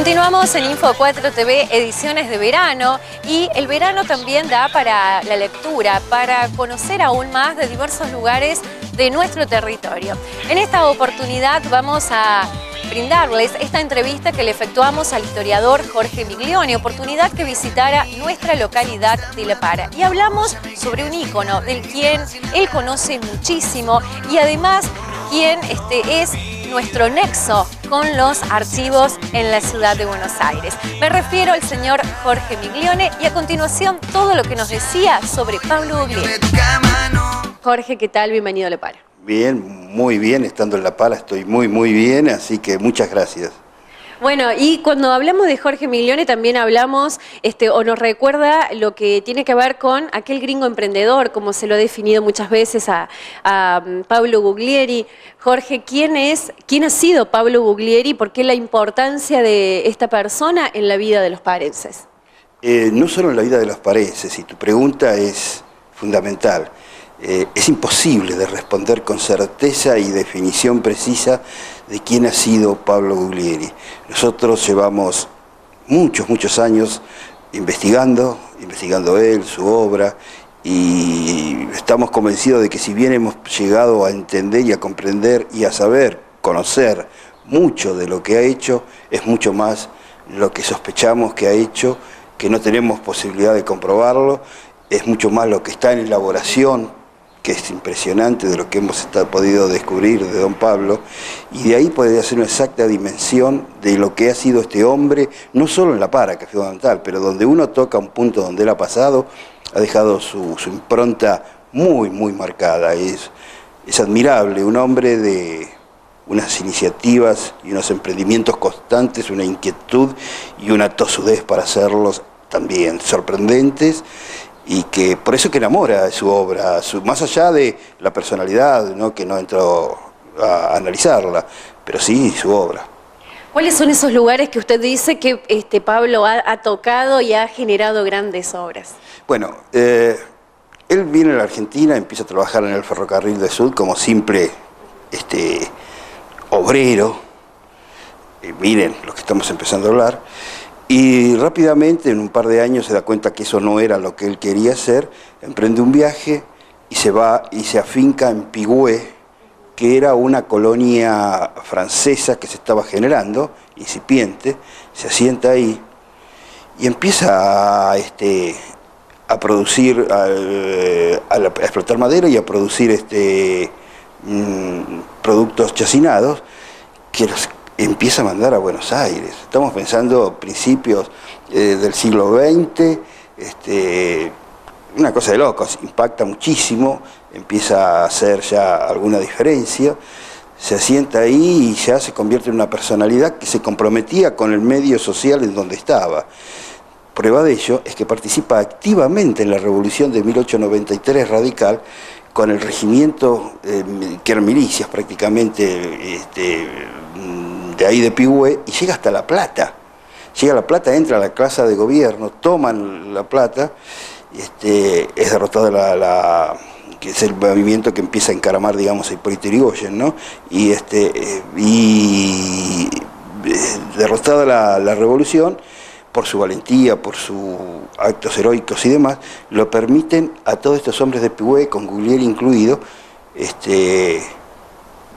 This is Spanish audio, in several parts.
Continuamos en Info 4 TV, ediciones de verano, y el verano también da para la lectura, para conocer aún más de diversos lugares de nuestro territorio. En esta oportunidad vamos a brindarles esta entrevista que le efectuamos al historiador Jorge Miglione, oportunidad que visitara nuestra localidad de La Para. Y hablamos sobre un ícono del quien él conoce muchísimo y además quien es nuestro nexo con los archivos en la ciudad de Buenos Aires. Me refiero al señor Jorge Miglione y a continuación todo lo que nos decía sobre Pablo Guglieri. Jorge, ¿qué tal? Bienvenido a La Para. Bien, muy bien, estando en La Para estoy muy bien, así que muchas gracias. Bueno, y cuando hablamos de Jorge Miglione también hablamos, o nos recuerda lo que tiene que ver con aquel gringo emprendedor, como se lo ha definido muchas veces a Pablo Guglieri. Jorge, ¿quién ha sido Pablo Guglieri? ¿Por qué la importancia de esta persona en la vida de los parenses? No solo en la vida de los parenses, y tu pregunta es fundamental. Es imposible de responder con certeza y definición precisa de quién ha sido Pablo Guglieri. Nosotros llevamos muchos años investigando él, su obra, y estamos convencidos de que si bien hemos llegado a entender y a comprender y a saber, conocer mucho de lo que ha hecho, es mucho más lo que sospechamos que ha hecho, que no tenemos posibilidad de comprobarlo, es mucho más lo que está en elaboración, que es impresionante de lo que hemos podido descubrir de don Pablo, y de ahí podría ser una exacta dimensión de lo que ha sido este hombre, no solo en La Para, que es fundamental, pero donde uno toca un punto donde él ha pasado, ha dejado su impronta muy marcada. Es admirable, un hombre de unas iniciativas y unos emprendimientos constantes, una inquietud y una tosudez para hacerlos también sorprendentes, y que por eso que enamora de su obra, más allá de la personalidad, ¿no? Que no entro a analizarla, pero sí su obra. ¿Cuáles son esos lugares que usted dice que Pablo ha tocado y ha generado grandes obras? Bueno, él viene a la Argentina, empieza a trabajar en el Ferrocarril del Sud como simple obrero, miren lo que estamos empezando a hablar, y rápidamente, en un par de años, se da cuenta que eso no era lo que él quería hacer, emprende un viaje y se va y se afinca en Pigüé, que era una colonia francesa que se estaba generando, incipiente, se asienta ahí y empieza a producir, a explotar madera y a producir productos chacinados que los empieza a mandar a Buenos Aires. Estamos pensando principios del siglo XX, una cosa de locos, impacta muchísimo, empieza a hacer ya alguna diferencia, se asienta ahí y ya se convierte en una personalidad que se comprometía con el medio social en donde estaba. Prueba de ello es que participa activamente en la revolución de 1893 radical, con el regimiento, que eran milicias prácticamente, de ahí de Pigüé, y llega hasta La Plata. Llega a La Plata, entra a la casa de gobierno, toman La Plata, es derrotado que es el movimiento que empieza a encaramar, digamos, a Hipólito Yrigoyen, ¿no? Y derrotada la revolución, por su valentía, por sus actos heroicos y demás, lo permiten a todos estos hombres de Pigüé, con Guglieri incluido,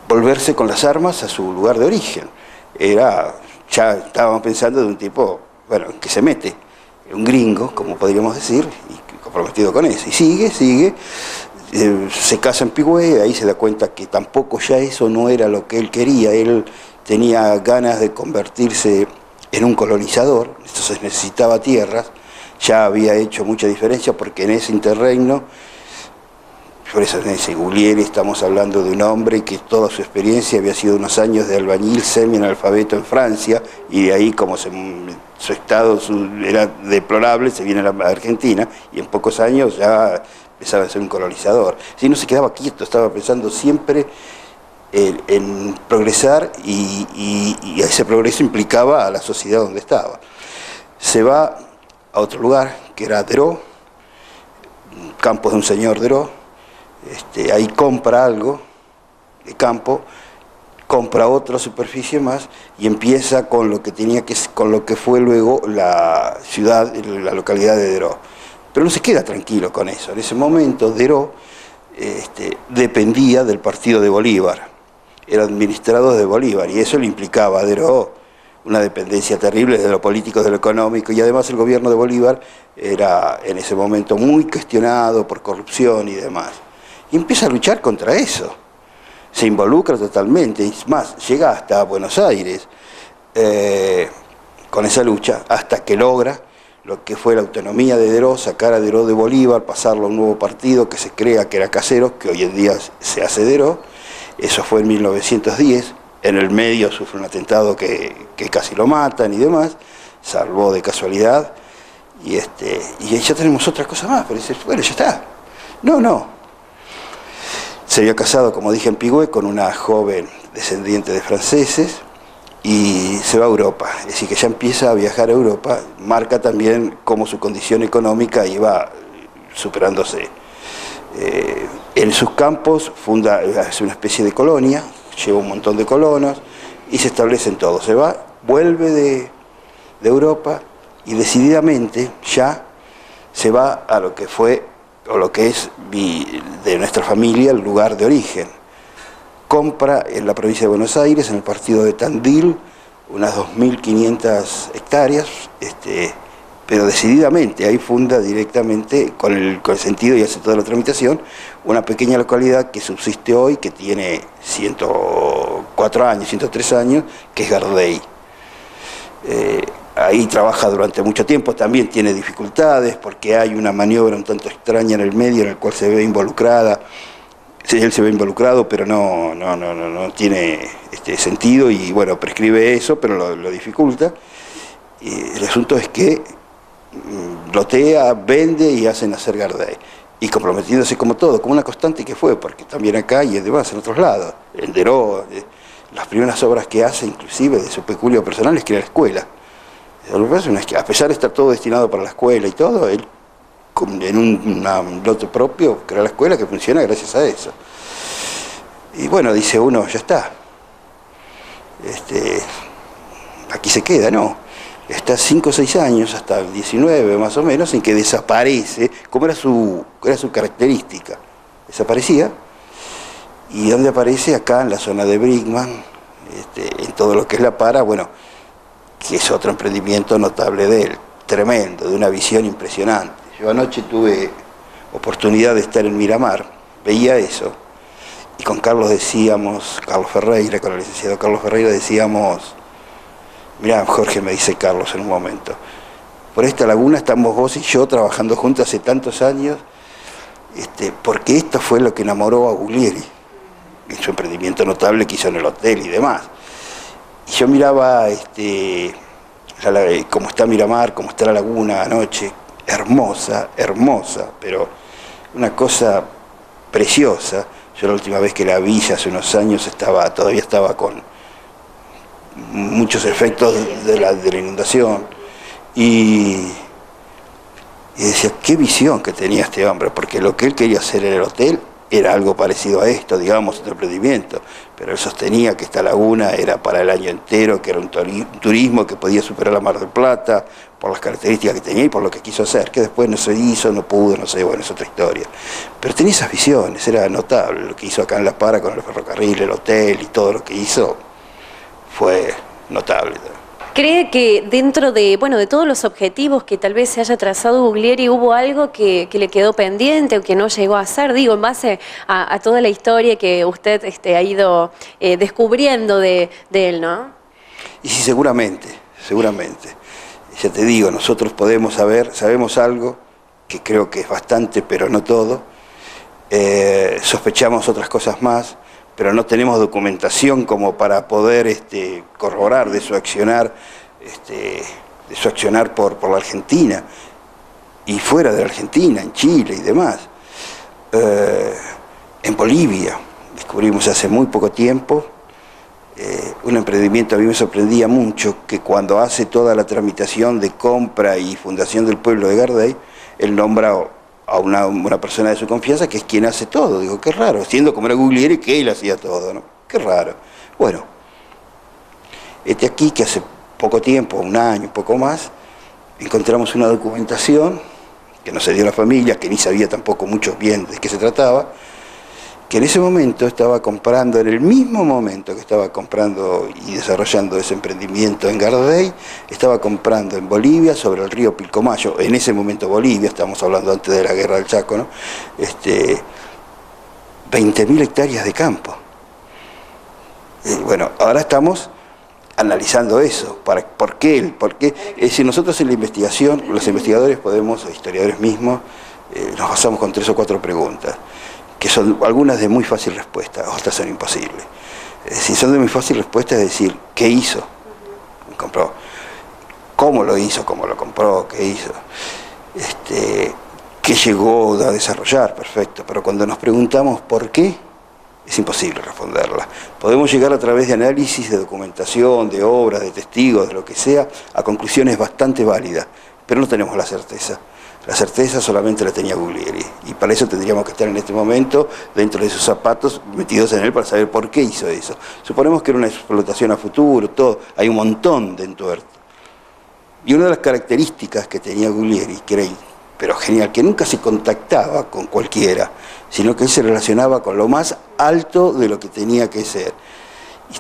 volverse con las armas a su lugar de origen. Ya estábamos pensando de un tipo, bueno, que se mete, un gringo, como podríamos decir, y comprometido con eso. Y sigue, se casa en Pigüé, ahí se da cuenta que tampoco ya eso no era lo que él quería. Él tenía ganas de convertirse en un colonizador, entonces necesitaba tierras, ya había hecho mucha diferencia porque en ese interregno, por eso en ese Guglieri estamos hablando de un hombre que toda su experiencia había sido unos años de albañil semi-analfabeto en Francia, y de ahí, como su estado era deplorable, se viene a la Argentina y en pocos años ya empezaba a ser un colonizador. Si no se quedaba quieto, estaba pensando siempre en progresar, y ese progreso implicaba a la sociedad donde estaba. Se va a otro lugar, que era Deró, campos de un señor Deró. Ahí compra algo de campo, compra otra superficie más y empieza con lo que fue luego la ciudad, la localidad de Deró. Pero no se queda tranquilo con eso. En ese momento Deró dependía del partido de Bolívar, era administrado de Bolívar, y eso le implicaba a Deró una dependencia terrible de lo político, de lo económico, y además el gobierno de Bolívar era en ese momento muy cuestionado por corrupción y demás. Y empieza a luchar contra eso, se involucra totalmente, es más, llega hasta Buenos Aires con esa lucha, hasta que logra lo que fue la autonomía de Deró, sacar a Deró de Bolívar, pasarlo a un nuevo partido que se crea que era Caseros, que hoy en día se hace Deró. Eso fue en 1910, en el medio sufre un atentado que casi lo matan y demás, salvó de casualidad, y ya tenemos otra cosa más, pero dice, bueno, ya está. No. Se había casado, como dije, en Pigüé, con una joven descendiente de franceses, y se va a Europa, es decir, que ya empieza a viajar a Europa, marca también cómo su condición económica iba superándose. En sus campos hace una especie de colonia, lleva un montón de colonos y se establecen todos. Se va, vuelve de Europa y decididamente ya se va a lo que fue o lo que es de nuestra familia el lugar de origen. Compra en la provincia de Buenos Aires, en el partido de Tandil, unas 2.500 hectáreas, pero decididamente, ahí funda directamente, con el sentido y hace toda la tramitación, una pequeña localidad que subsiste hoy, que tiene 104 años, 103 años, que es Gardey. Ahí trabaja durante mucho tiempo, también tiene dificultades, porque hay una maniobra un tanto extraña en el medio, en el cual se ve involucrada. Él se ve involucrado, pero no tiene sentido, y bueno, prescribe eso, pero lo dificulta. Y el asunto es que lotea, vende y hace nacer Gardey. Y comprometiéndose como todo, como una constante que fue, porque también acá y además en otros lados. En Deró, las primeras obras que hace, inclusive de su peculio personal, es crear la escuela. Lo que pasa es que a pesar de estar todo destinado para la escuela y todo, él en un lote propio crea la escuela que funciona gracias a eso. Y bueno, dice uno, ya está. Aquí se queda, no. Está 5 o 6 años, hasta el 19 más o menos, en que desaparece, como era su característica. Desaparecía, y donde aparece acá en la zona de Brinkmann, en todo lo que es La Para, bueno, que es otro emprendimiento notable de él, tremendo, de una visión impresionante. Yo anoche tuve oportunidad de estar en Miramar, veía eso, y con Carlos Ferreira, con el licenciado Carlos Ferreira decíamos, mirá, Jorge, me dice Carlos en un momento, por esta laguna estamos vos y yo trabajando juntos hace tantos años, porque esto fue lo que enamoró a Guglieri, en su emprendimiento notable que hizo en el hotel y demás. Y yo miraba cómo está Miramar, cómo está la laguna anoche, hermosa, pero una cosa preciosa. Yo la última vez que la vi, ya hace unos años, todavía estaba con muchos efectos de la inundación, y decía, qué visión que tenía este hombre, porque lo que él quería hacer en el hotel era algo parecido a esto, digamos, un emprendimiento, pero él sostenía que esta laguna era para el año entero, que era un turismo que podía superar la Mar del Plata, por las características que tenía y por lo que quiso hacer, que después no se hizo, no pudo, no sé, bueno, es otra historia. Pero tenía esas visiones, era notable lo que hizo acá en La Para con el ferrocarril, el hotel y todo lo que hizo, fue notable. ¿Cree que dentro de todos los objetivos que tal vez se haya trazado Guglieri, hubo algo que le quedó pendiente o que no llegó a hacer? Digo, en base a toda la historia que usted ha ido descubriendo de él, ¿no? Y sí, seguramente. Ya te digo, nosotros sabemos algo, que creo que es bastante, pero no todo. Sospechamos otras cosas más, pero no tenemos documentación como para poder corroborar de su accionar, por la Argentina y fuera de la Argentina, en Chile y demás. En Bolivia descubrimos hace muy poco tiempo un emprendimiento. A mí me sorprendía mucho que cuando hace toda la tramitación de compra y fundación del pueblo de Gardey, él nombra a una persona de su confianza que es quien hace todo. Digo, qué raro, siendo como era Guglieri, que él hacía todo, ¿no? Qué raro. Bueno, este aquí que hace poco tiempo, un año, un poco más, encontramos una documentación que nos dio la familia, que ni sabía tampoco mucho bien de qué se trataba, que en ese momento estaba comprando, en el mismo momento que estaba comprando y desarrollando ese emprendimiento en Gardey, estaba comprando en Bolivia, sobre el río Pilcomayo, en ese momento Bolivia, estamos hablando antes de la guerra del Chaco, ¿no? 20.000 hectáreas de campo. Bueno, ahora estamos analizando eso, ¿por qué? Si nosotros en la investigación, los investigadores podemos, los historiadores mismos, nos basamos con 3 o 4 preguntas, que son algunas de muy fácil respuesta, otras son imposibles. Si son de muy fácil respuesta, es decir, ¿qué hizo? ¿Compró? ¿Cómo lo hizo? ¿Cómo lo compró? ¿Qué hizo? ¿Qué llegó a desarrollar? Perfecto. Pero cuando nos preguntamos por qué, es imposible responderla. Podemos llegar a través de análisis, de documentación, de obras, de testigos, de lo que sea, a conclusiones bastante válidas, pero no tenemos la certeza. La certeza solamente la tenía Guglieri, y para eso tendríamos que estar en este momento dentro de sus zapatos, metidos en él para saber por qué hizo eso. Suponemos que era una explotación a futuro, todo, hay un montón de entuerto. Y una de las características que tenía Guglieri, que era pero genial, que nunca se contactaba con cualquiera, sino que él se relacionaba con lo más alto de lo que tenía que ser. Y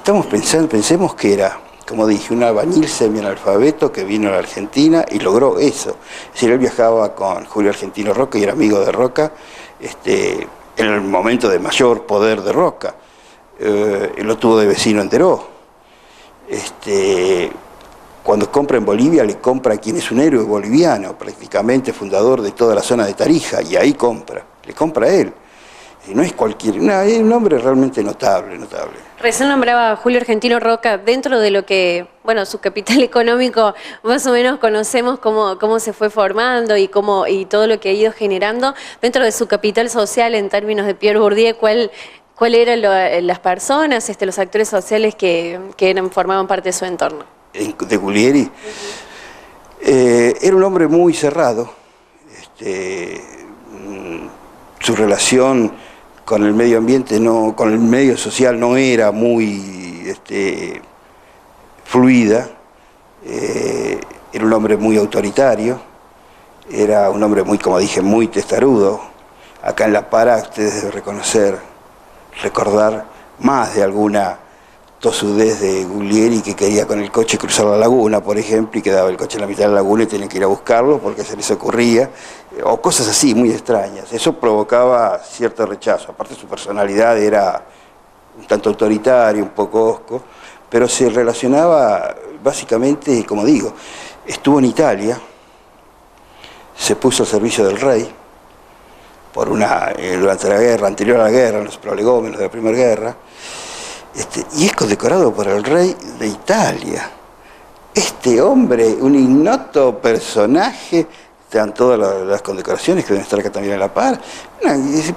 pensemos que era, como dije, un albañil semianalfabeto que vino a la Argentina y logró eso. Es decir, él viajaba con Julio Argentino Roca y era amigo de Roca en el momento de mayor poder de Roca. Él lo tuvo de vecino en Teró. Cuando compra en Bolivia, le compra a quien es un héroe boliviano, prácticamente fundador de toda la zona de Tarija, y ahí le compra a él. Y no es cualquiera, es un hombre realmente notable. Recién nombraba a Julio Argentino Roca, dentro de lo que, bueno, su capital económico, más o menos conocemos cómo se fue formando y todo lo que ha ido generando. Dentro de su capital social, en términos de Pierre Bourdieu, ¿cuál eran las personas, los actores sociales que formaban parte de su entorno? De Guglieri, era un hombre muy cerrado. Su relación con el medio ambiente, con el medio social no era muy fluida. Era un hombre muy autoritario, era un hombre muy, como dije, muy testarudo. Acá en La Para ustedes deben recordar más de alguna tosudez de Guglieri, que quería con el coche cruzar la laguna, por ejemplo, y quedaba el coche en la mitad de la laguna y tenía que ir a buscarlo porque se les ocurría, o cosas así muy extrañas. Eso provocaba cierto rechazo. Aparte, su personalidad era un tanto autoritaria, un poco hosco, pero se relacionaba básicamente, como digo, estuvo en Italia, se puso al servicio del rey durante la guerra, anterior a la guerra, en los prolegómenos de la Primera Guerra, y es condecorado por el rey de Italia. Este hombre, un ignoto personaje, están todas las condecoraciones que deben estar acá también en La Par.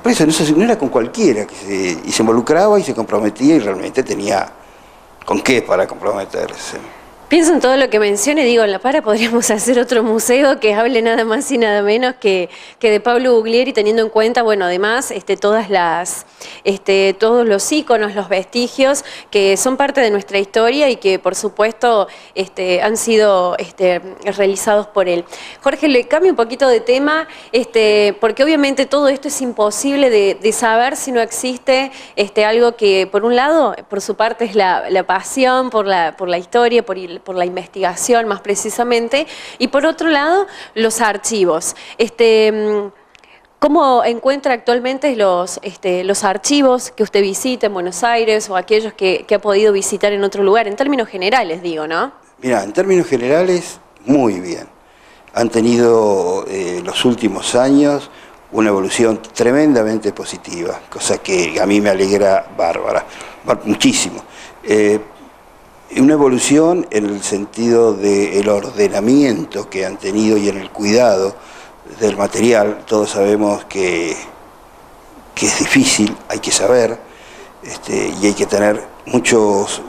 Por eso no era con cualquiera, y se involucraba y se comprometía, y realmente tenía con qué para comprometerse. Pienso en todo lo que menciona y digo, en La Para podríamos hacer otro museo que hable nada más y nada menos que de Pablo Guglieri, teniendo en cuenta, bueno, además, todos los íconos, los vestigios que son parte de nuestra historia y que, por supuesto, han sido realizados por él. Jorge, le cambio un poquito de tema, porque obviamente todo esto es imposible de saber si no existe algo que, por un lado, por su parte es la pasión por la historia, por la investigación más precisamente, y por otro lado, los archivos. ¿Cómo encuentra actualmente los archivos que usted visita en Buenos Aires o aquellos que ha podido visitar en otro lugar? En términos generales, digo, ¿no? Mira, en términos generales, muy bien. Han tenido los últimos años una evolución tremendamente positiva, cosa que a mí me alegra muchísimo. Una evolución en el sentido del ordenamiento que han tenido y en el cuidado del material. Todos sabemos que es difícil, hay que saber, y hay que tener muchos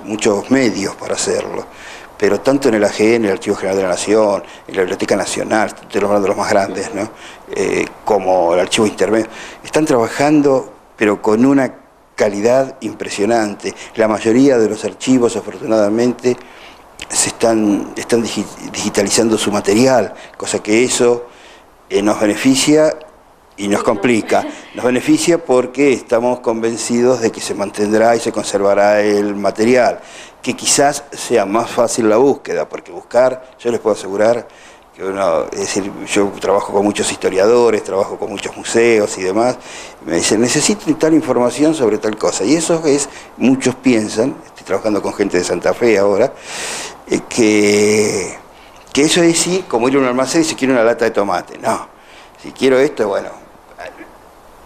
medios para hacerlo. Pero tanto en el AGN, en el Archivo General de la Nación, en la Biblioteca Nacional, estoy hablando de los más grandes, ¿no? Como el Archivo Intermedio, están trabajando, pero con una calidad impresionante. La mayoría de los archivos, afortunadamente, están digitalizando su material, cosa que eso nos beneficia y nos complica. Nos beneficia porque estamos convencidos de que se mantendrá y se conservará el material, que quizás sea más fácil la búsqueda, porque buscar, yo les puedo asegurar que uno, es decir, yo trabajo con muchos historiadores, trabajo con muchos museos y demás, y me dicen, necesito tal información sobre tal cosa, y eso es, muchos piensan, estoy trabajando con gente de Santa Fe ahora, que eso es sí, como ir a un almacén y si quiero una lata de tomate, no, si quiero esto, bueno,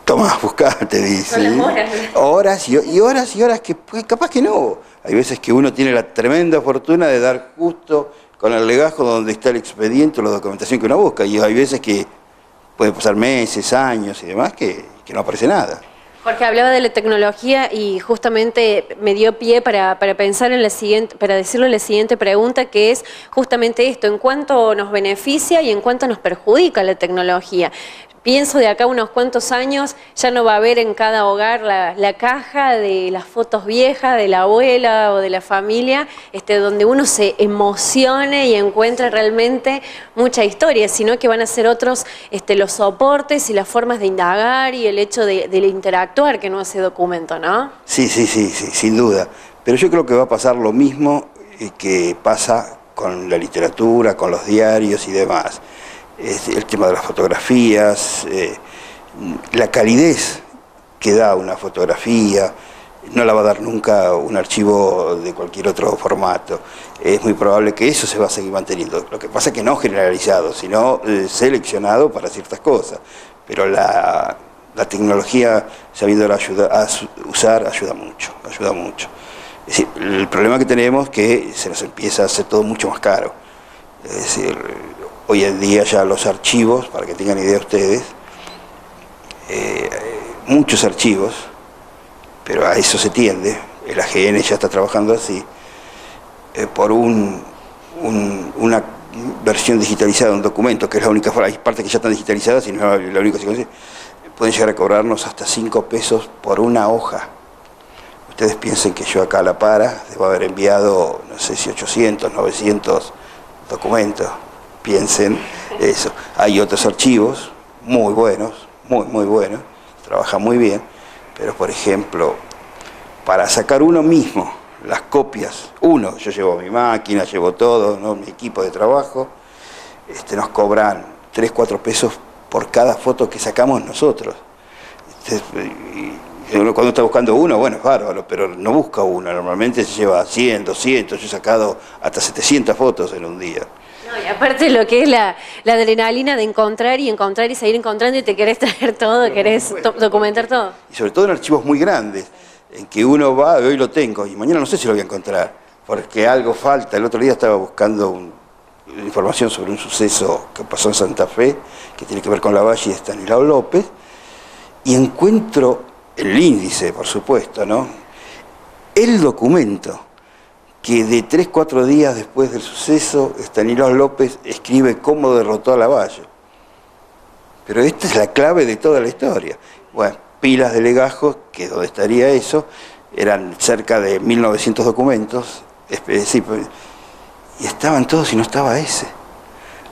tomá, buscá, te dice. Son las horas. Horas y horas y horas que pues, capaz que no. Hay veces que uno tiene la tremenda fortuna de dar justo con el legajo donde está el expediente o la documentación que uno busca. Y hay veces que puede pasar meses, años y demás que no aparece nada. Jorge hablaba de la tecnología y justamente me dio pie para pensar en la siguiente, para decirle la siguiente pregunta, que es justamente esto: ¿en cuánto nos beneficia y en cuánto nos perjudica la tecnología? Pienso de acá unos cuantos años ya no va a haber en cada hogar la caja de las fotos viejas de la abuela o de la familia, donde uno se emocione y encuentre realmente mucha historia, sino que van a ser otros los soportes y las formas de indagar y el hecho de interactuar que no ese documento, ¿no? Sí, sin duda. Pero yo creo que va a pasar lo mismo que pasa con la literatura, con los diarios y demás. El tema de las fotografías, la calidez que da una fotografía, no la va a dar nunca un archivo de cualquier otro formato. Es muy probable que eso se va a seguir manteniendo. Lo que pasa es que no generalizado, sino seleccionado para ciertas cosas. Pero la tecnología, sabiéndola usar, ayuda mucho. Es decir, el problema que tenemos es que se nos empieza a hacer todo mucho más caro. Es decir, hoy en día ya los archivos, para que tengan idea ustedes, muchos archivos, pero a eso se tiende, el AGN ya está trabajando así, por una versión digitalizada de un documento, que es la única forma, hay partes que ya están digitalizadas y no es la única que se consigue, pueden llegar a cobrarnos hasta 5 pesos por una hoja. Ustedes piensen que yo acá a La Para debo haber enviado, no sé si 800, 900 documentos. Piensen eso. Hay otros archivos muy buenos, muy buenos, trabajan muy bien, pero por ejemplo, para sacar uno mismo las copias, yo llevo mi máquina, llevo todo, ¿no? Mi equipo de trabajo, nos cobran 3, 4 pesos por cada foto que sacamos nosotros. Cuando está buscando uno, bueno, es bárbaro, pero no busca uno, normalmente se lleva 100, 200, yo he sacado hasta 700 fotos en un día. No, y aparte lo que es la adrenalina de encontrar y seguir encontrando y te querés traer todo, querés documentar todo. Y sobre todo en archivos muy grandes, en que uno va, hoy lo tengo, y mañana no sé si lo voy a encontrar, porque algo falta. El otro día estaba buscando información sobre un suceso que pasó en Santa Fe, que tiene que ver con Lavalle y Estanislao López, y encuentro el índice, por supuesto, ¿no? El documento que de 3, 4 días después del suceso, Estanislao López escribe cómo derrotó a Lavalle. Pero esta es la clave de toda la historia. Bueno, pilas de legajos, que es donde estaría eso, eran cerca de 1900 documentos, y estaban todos y no estaba ese.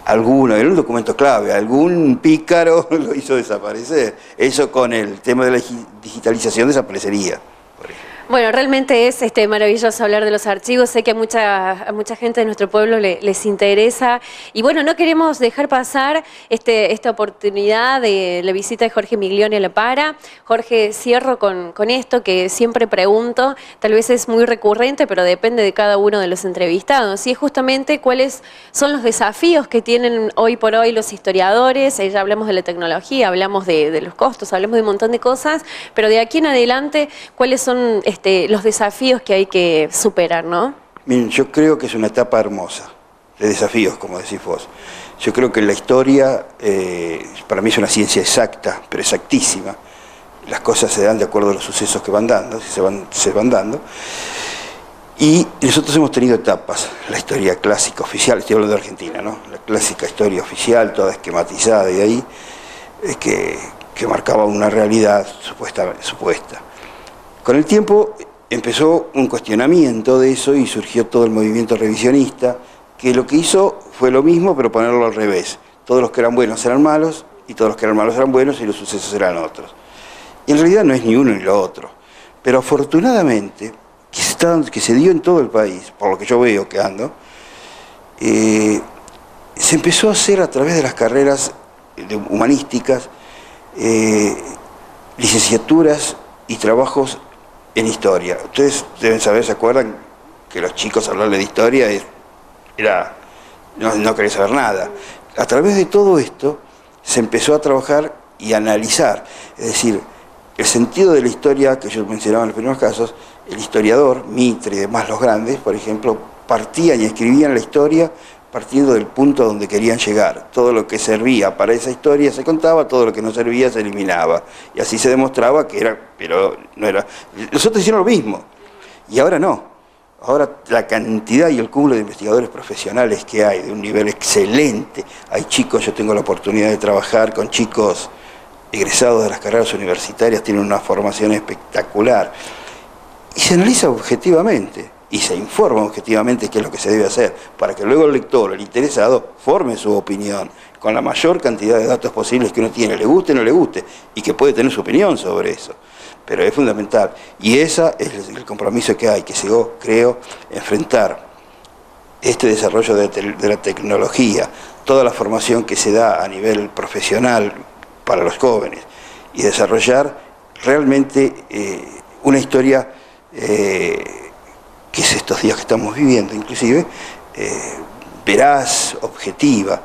Alguno, era un documento clave, algún pícaro lo hizo desaparecer. Eso con el tema de la digitalización desaparecería, por ejemplo. Bueno, realmente es maravilloso hablar de los archivos. Sé que a mucha gente de nuestro pueblo les interesa. Y bueno, no queremos dejar pasar esta oportunidad de la visita de Jorge Miglioni a La Para. Jorge, cierro con esto que siempre pregunto. Tal vez es muy recurrente, pero depende de cada uno de los entrevistados. Y es justamente cuáles son los desafíos que tienen hoy por hoy los historiadores. Ya hablamos de la tecnología, hablamos de los costos, hablamos de un montón de cosas. Pero de aquí en adelante, ¿cuáles son los desafíos que hay que superar, ¿no? Miren, yo creo que es una etapa hermosa de desafíos, como decís vos. Yo creo que la historia, para mí es una ciencia exacta, pero exactísima. Las cosas se dan de acuerdo a los sucesos que van dando, se van dando. Y nosotros hemos tenido etapas. La historia clásica oficial, estoy hablando de Argentina, ¿no? La clásica historia oficial, toda esquematizada de ahí, que marcaba una realidad supuesta. Con el tiempo empezó un cuestionamiento de eso y surgió todo el movimiento revisionista, que lo que hizo fue lo mismo, pero ponerlo al revés. Todos los que eran buenos eran malos, y todos los que eran malos eran buenos, y los sucesos eran otros. Y en realidad no es ni uno ni lo otro. Pero afortunadamente, que se dio en todo el país, por lo que yo veo que ando, se empezó a hacer a través de las carreras humanísticas, licenciaturas y trabajos en historia. Ustedes deben saber, ¿se acuerdan que los chicos hablarle de historia no quería saber nada? A través de todo esto se empezó a trabajar y a analizar, es decir, el sentido de la historia que yo mencionaba en los primeros casos. El historiador, Mitre y demás los grandes, por ejemplo, partían y escribían la historia partiendo del punto donde querían llegar. Todo lo que servía para esa historia se contaba, todo lo que no servía se eliminaba. Y así se demostraba que era, pero no era. Los otros hicieron lo mismo, y ahora no. Ahora la cantidad y el cúmulo de investigadores profesionales que hay, de un nivel excelente. Hay chicos, yo tengo la oportunidad de trabajar con chicos egresados de las carreras universitarias, tienen una formación espectacular. Y se analiza objetivamente, y se informa objetivamente qué es lo que se debe hacer, para que luego el lector, el interesado, forme su opinión, con la mayor cantidad de datos posibles que uno tiene, le guste o no le guste, y que puede tener su opinión sobre eso. Pero es fundamental, y ese es el compromiso que hay, que se creo, enfrentar este desarrollo de la tecnología, toda la formación que se da a nivel profesional para los jóvenes, y desarrollar realmente una historia que es estos días que estamos viviendo, inclusive, veraz, objetiva,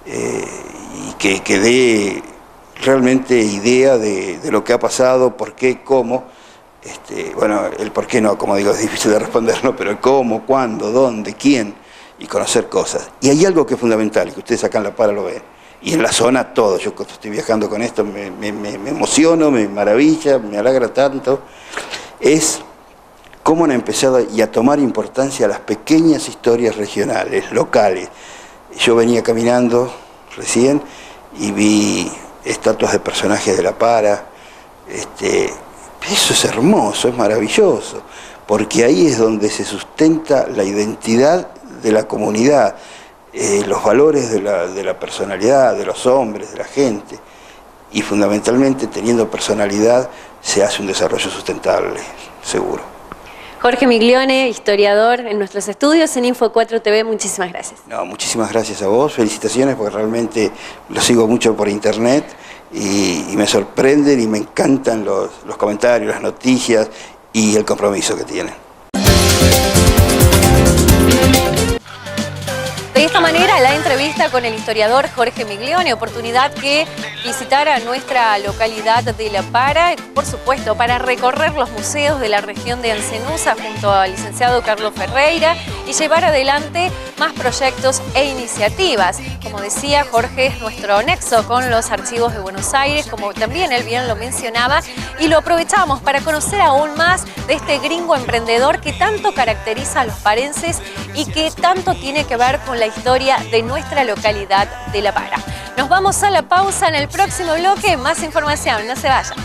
y que dé realmente idea de lo que ha pasado, por qué, cómo. Bueno, el por qué no, como digo, es difícil de responder, ¿no? Pero el cómo, cuándo, dónde, quién, y conocer cosas. Y hay algo que es fundamental, y que ustedes acá en La Para lo ven, y en la zona todo. Yo cuando estoy viajando con esto me emociono, me maravilla, me alegra tanto, es cómo han empezado a tomar importancia las pequeñas historias regionales, locales. Yo venía caminando recién y vi estatuas de personajes de La Para. Eso es hermoso, es maravilloso, porque ahí es donde se sustenta la identidad de la comunidad, los valores de la personalidad, de los hombres, de la gente. Y fundamentalmente, teniendo personalidad, se hace un desarrollo sustentable, seguro. Jorge Miglione, historiador en nuestros estudios en Info 4 TV, muchísimas gracias. No, muchísimas gracias a vos, felicitaciones, porque realmente lo sigo mucho por internet y me sorprenden y me encantan los comentarios, las noticias y el compromiso que tienen. De esta manera, la entrevista con el historiador Jorge Miglione, oportunidad que visitara nuestra localidad de La Para, por supuesto, para recorrer los museos de la región de Ancenusa junto al licenciado Carlos Ferreira y llevar adelante más proyectos e iniciativas. Como decía, Jorge es nuestro nexo con los archivos de Buenos Aires, como también él bien lo mencionaba, y lo aprovechamos para conocer aún más de este gringo emprendedor que tanto caracteriza a los parenses y que tanto tiene que ver con la historia de nuestra localidad de La Para. Nos vamos a la pausa. En el próximo bloque, más información, no se vayan.